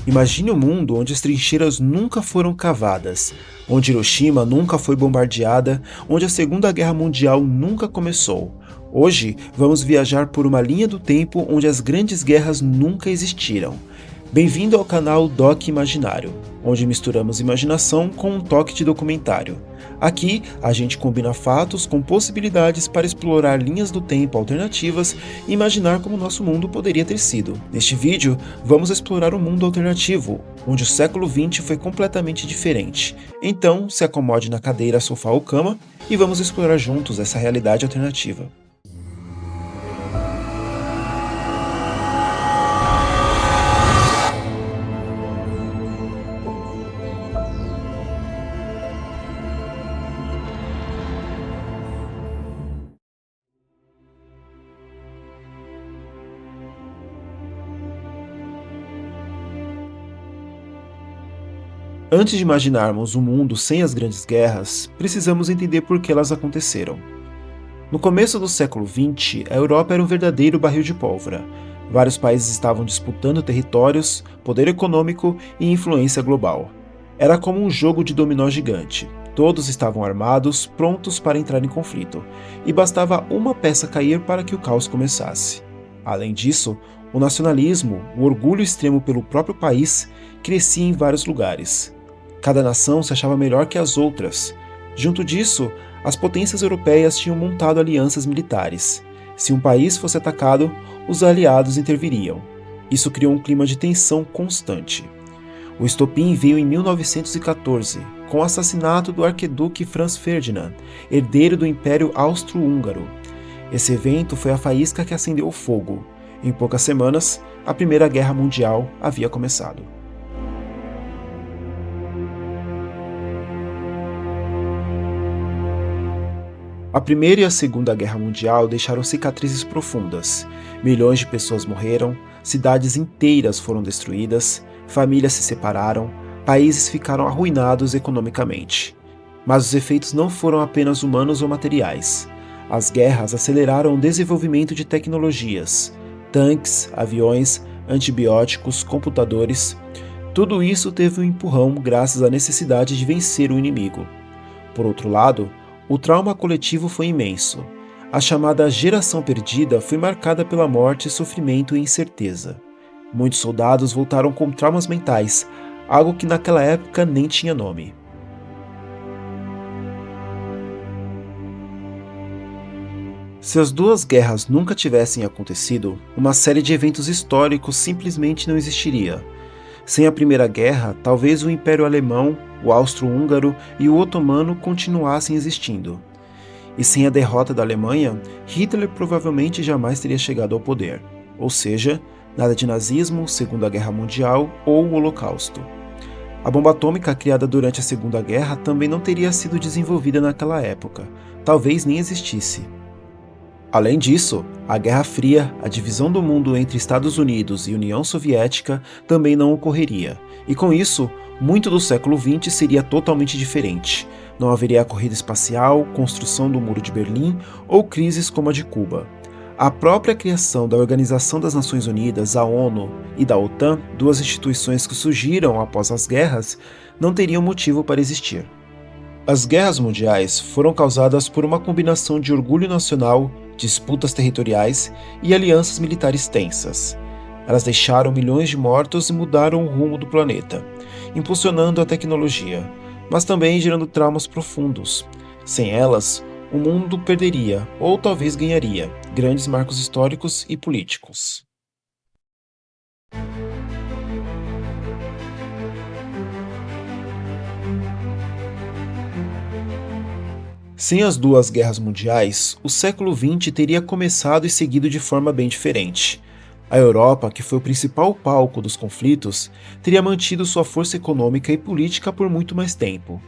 Imagine um mundo onde as trincheiras nunca foram cavadas, onde Hiroshima nunca foi bombardeada, onde a Segunda Guerra Mundial nunca começou. Hoje, vamos viajar por uma linha do tempo onde as grandes guerras nunca existiram. Bem-vindo ao canal Doc Imaginário, onde misturamos imaginação com um toque de documentário. Aqui, a gente combina fatos com possibilidades para explorar linhas do tempo alternativas e imaginar como nosso mundo poderia ter sido. Neste vídeo, vamos explorar um mundo alternativo, onde o século XX foi completamente diferente. Então, se acomode na cadeira, sofá ou cama e vamos explorar juntos essa realidade alternativa. Antes de imaginarmos um mundo sem as grandes guerras, precisamos entender por que elas aconteceram. No começo do século XX, a Europa era um verdadeiro barril de pólvora. Vários países estavam disputando territórios, poder econômico e influência global. Era como um jogo de dominó gigante. Todos estavam armados, prontos para entrar em conflito, e bastava uma peça cair para que o caos começasse. Além disso, o nacionalismo, o orgulho extremo pelo próprio país, crescia em vários lugares. Cada nação se achava melhor que as outras. Junto disso, as potências europeias tinham montado alianças militares. Se um país fosse atacado, os aliados interviriam. Isso criou um clima de tensão constante. O estopim veio em 1914, com o assassinato do arquiduque Franz Ferdinand, herdeiro do Império Austro-Húngaro. Esse evento foi a faísca que acendeu o fogo. Em poucas semanas, a Primeira Guerra Mundial havia começado. A Primeira e a Segunda Guerra Mundial deixaram cicatrizes profundas. Milhões de pessoas morreram, cidades inteiras foram destruídas, famílias se separaram, países ficaram arruinados economicamente. Mas os efeitos não foram apenas humanos ou materiais. As guerras aceleraram o desenvolvimento de tecnologias, tanques, aviões, antibióticos, computadores. Tudo isso teve um empurrão graças à necessidade de vencer o inimigo. Por outro lado, o trauma coletivo foi imenso. A chamada geração perdida foi marcada pela morte, sofrimento e incerteza. Muitos soldados voltaram com traumas mentais, algo que naquela época nem tinha nome. Se as duas guerras nunca tivessem acontecido, uma série de eventos históricos simplesmente não existiria. Sem a Primeira Guerra, talvez o Império Alemão, o Austro-Húngaro e o Otomano continuassem existindo. E sem a derrota da Alemanha, Hitler provavelmente jamais teria chegado ao poder. Ou seja, nada de nazismo, Segunda Guerra Mundial ou o Holocausto. A bomba atômica criada durante a Segunda Guerra também não teria sido desenvolvida naquela época. Talvez nem existisse. Além disso, a Guerra Fria, a divisão do mundo entre Estados Unidos e União Soviética, também não ocorreria. E com isso, muito do século XX seria totalmente diferente. Não haveria a corrida espacial, construção do Muro de Berlim ou crises como a de Cuba. A própria criação da Organização das Nações Unidas, a ONU, e da OTAN, duas instituições que surgiram após as guerras, não teriam motivo para existir. As guerras mundiais foram causadas por uma combinação de orgulho nacional, disputas territoriais e alianças militares tensas. Elas deixaram milhões de mortos e mudaram o rumo do planeta, impulsionando a tecnologia, mas também gerando traumas profundos. Sem elas, o mundo perderia, ou talvez ganharia, grandes marcos históricos e políticos. Sem as duas guerras mundiais, o século XX teria começado e seguido de forma bem diferente. A Europa, que foi o principal palco dos conflitos, teria mantido sua força econômica e política por muito mais tempo.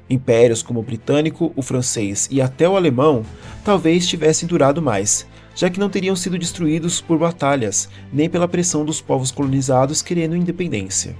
Impérios como o britânico, o francês e até o alemão talvez tivessem durado mais, já que não teriam sido destruídos por batalhas, nem pela pressão dos povos colonizados querendo independência.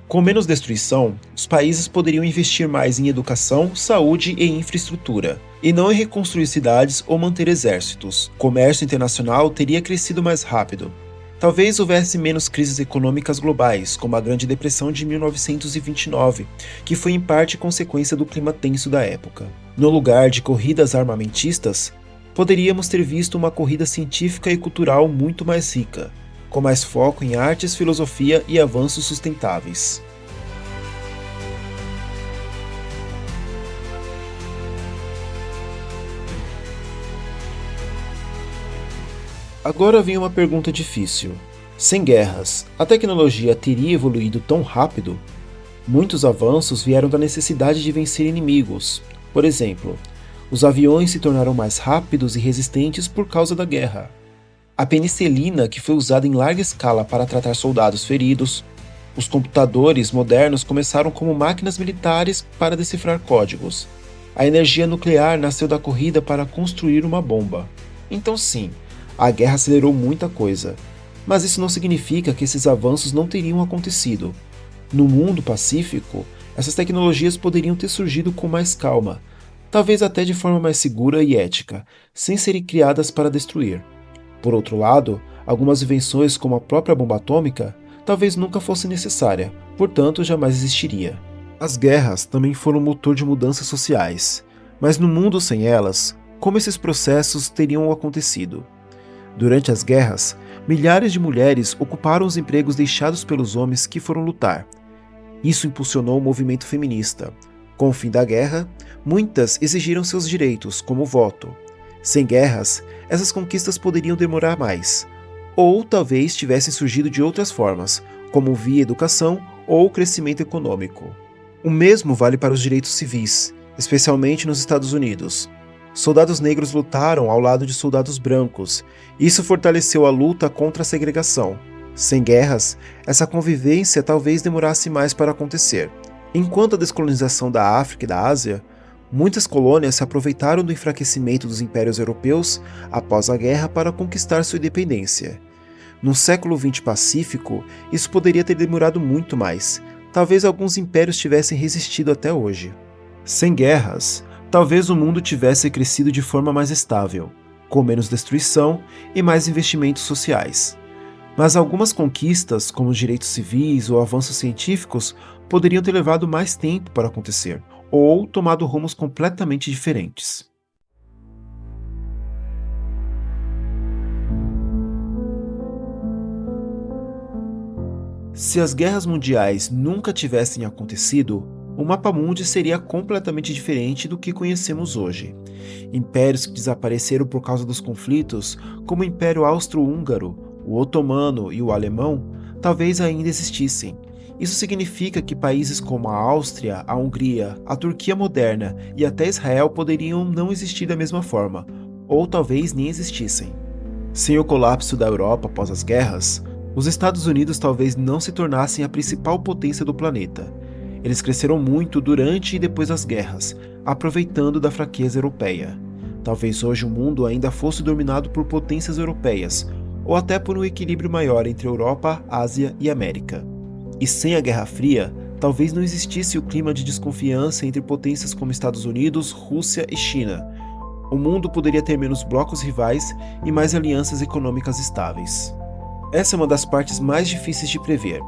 Com menos destruição, os países poderiam investir mais em educação, saúde e infraestrutura, e não em reconstruir cidades ou manter exércitos. O comércio internacional teria crescido mais rápido. Talvez houvesse menos crises econômicas globais, como a Grande Depressão de 1929, que foi em parte consequência do clima tenso da época. No lugar de corridas armamentistas, poderíamos ter visto uma corrida científica e cultural muito mais rica, com mais foco em artes, filosofia e avanços sustentáveis. Agora vem uma pergunta difícil. Sem guerras, a tecnologia teria evoluído tão rápido? Muitos avanços vieram da necessidade de vencer inimigos. Por exemplo, os aviões se tornaram mais rápidos e resistentes por causa da guerra. A penicilina, que foi usada em larga escala para tratar soldados feridos. Os computadores modernos começaram como máquinas militares para decifrar códigos. A energia nuclear nasceu da corrida para construir uma bomba. Então, sim, a guerra acelerou muita coisa, mas isso não significa que esses avanços não teriam acontecido. No mundo pacífico, essas tecnologias poderiam ter surgido com mais calma, talvez até de forma mais segura e ética, sem serem criadas para destruir. Por outro lado, algumas invenções como a própria bomba atômica talvez nunca fosse necessária, portanto jamais existiria. As guerras também foram motor de mudanças sociais, mas no mundo sem elas, como esses processos teriam acontecido? Durante as guerras, milhares de mulheres ocuparam os empregos deixados pelos homens que foram lutar. Isso impulsionou o movimento feminista. Com o fim da guerra, muitas exigiram seus direitos, como o voto. Sem guerras, essas conquistas poderiam demorar mais, ou talvez tivessem surgido de outras formas, como via educação ou crescimento econômico. O mesmo vale para os direitos civis, especialmente nos Estados Unidos. Soldados negros lutaram ao lado de soldados brancos. Isso fortaleceu a luta contra a segregação. Sem guerras, essa convivência talvez demorasse mais para acontecer. Enquanto a descolonização da África e da Ásia, muitas colônias se aproveitaram do enfraquecimento dos impérios europeus após a guerra para conquistar sua independência. No século XX pacífico, isso poderia ter demorado muito mais. Talvez alguns impérios tivessem resistido até hoje. Sem guerras, talvez o mundo tivesse crescido de forma mais estável, com menos destruição e mais investimentos sociais. Mas algumas conquistas, como os direitos civis ou avanços científicos, poderiam ter levado mais tempo para acontecer, ou tomado rumos completamente diferentes. Se as guerras mundiais nunca tivessem acontecido, o mapa mundi seria completamente diferente do que conhecemos hoje. Impérios que desapareceram por causa dos conflitos, como o Império Austro-Húngaro, o Otomano e o Alemão, talvez ainda existissem. Isso significa que países como a Áustria, a Hungria, a Turquia moderna e até Israel poderiam não existir da mesma forma, ou talvez nem existissem. Sem o colapso da Europa após as guerras, os Estados Unidos talvez não se tornassem a principal potência do planeta. Eles cresceram muito durante e depois das guerras, aproveitando da fraqueza europeia. Talvez hoje o mundo ainda fosse dominado por potências europeias, ou até por um equilíbrio maior entre Europa, Ásia e América. E sem a Guerra Fria, talvez não existisse o clima de desconfiança entre potências como Estados Unidos, Rússia e China. O mundo poderia ter menos blocos rivais e mais alianças econômicas estáveis. Essa é uma das partes mais difíceis de prever.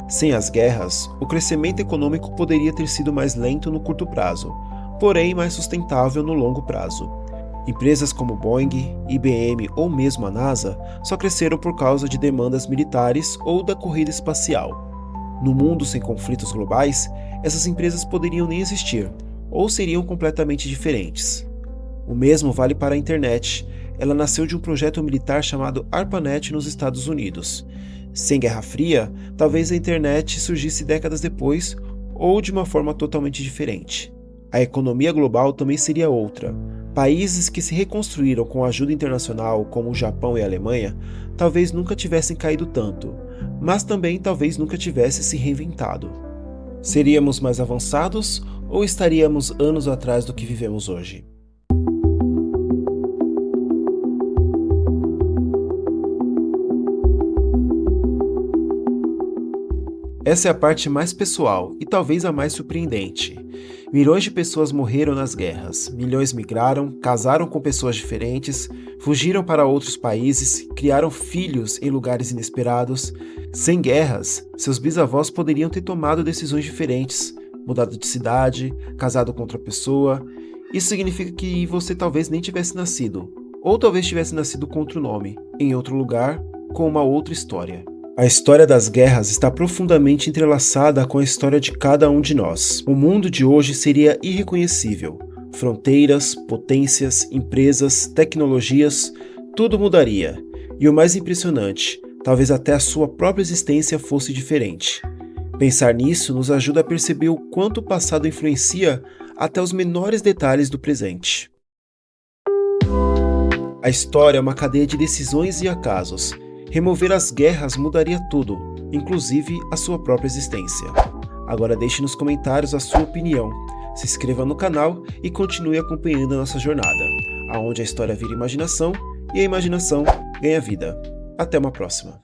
Sem as guerras, o crescimento econômico poderia ter sido mais lento no curto prazo, porém mais sustentável no longo prazo. Empresas como Boeing, IBM ou mesmo a NASA só cresceram por causa de demandas militares ou da corrida espacial. No mundo sem conflitos globais, essas empresas poderiam nem existir, ou seriam completamente diferentes. O mesmo vale para a internet. Ela nasceu de um projeto militar chamado ARPANET nos Estados Unidos. Sem Guerra Fria, talvez a internet surgisse décadas depois, ou de uma forma totalmente diferente. A economia global também seria outra. Países que se reconstruíram com ajuda internacional, como o Japão e a Alemanha, talvez nunca tivessem caído tanto, mas também talvez nunca tivessem se reinventado. Seríamos mais avançados ou estaríamos anos atrás do que vivemos hoje? Essa é a parte mais pessoal e talvez a mais surpreendente. Milhões de pessoas morreram nas guerras, milhões migraram, casaram com pessoas diferentes, fugiram para outros países, criaram filhos em lugares inesperados. Sem guerras, seus bisavós poderiam ter tomado decisões diferentes, mudado de cidade, casado com outra pessoa. Isso significa que você talvez nem tivesse nascido, ou talvez tivesse nascido com outro nome, em outro lugar, com uma outra história. A história das guerras está profundamente entrelaçada com a história de cada um de nós. O mundo de hoje seria irreconhecível. Fronteiras, potências, empresas, tecnologias, tudo mudaria. E o mais impressionante, talvez até a sua própria existência fosse diferente. Pensar nisso nos ajuda a perceber o quanto o passado influencia até os menores detalhes do presente. A história é uma cadeia de decisões e acasos. Remover as guerras mudaria tudo, inclusive a sua própria existência. Agora deixe nos comentários a sua opinião, se inscreva no canal e continue acompanhando a nossa jornada, aonde a história vira imaginação e a imaginação ganha vida. Até uma próxima!